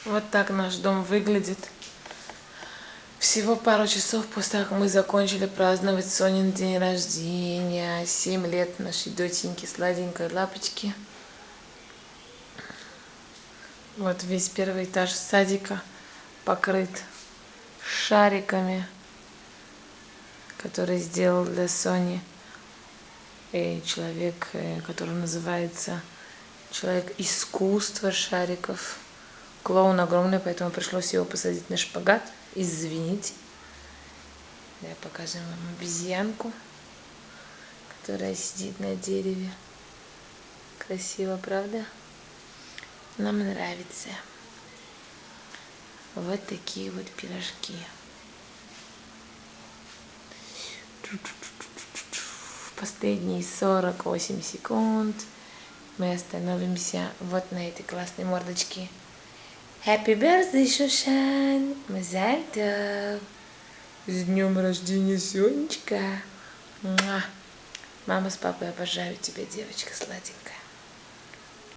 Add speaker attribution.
Speaker 1: Вот так наш дом выглядит. Всего пару часов после того, как мы закончили праздновать Сонин день рождения. 7 лет нашей доченьки, сладенькой лапочки. Вот весь первый этаж садика покрыт шариками, который сделал для Сони человек, который называется человек искусства шариков. Клоун огромный, поэтому пришлось его посадить на шпагат. Извините. Я покажу вам обезьянку, которая сидит на дереве. Красиво, правда? Нам нравится. Вот такие вот пирожки. Последние 48 секунд мы остановимся вот на этой классной мордочке. Happy birthday, Шушан! Мазаль тов! С днем рождения, Сонечка! Мама с папой обожаю тебя, девочка сладенькая.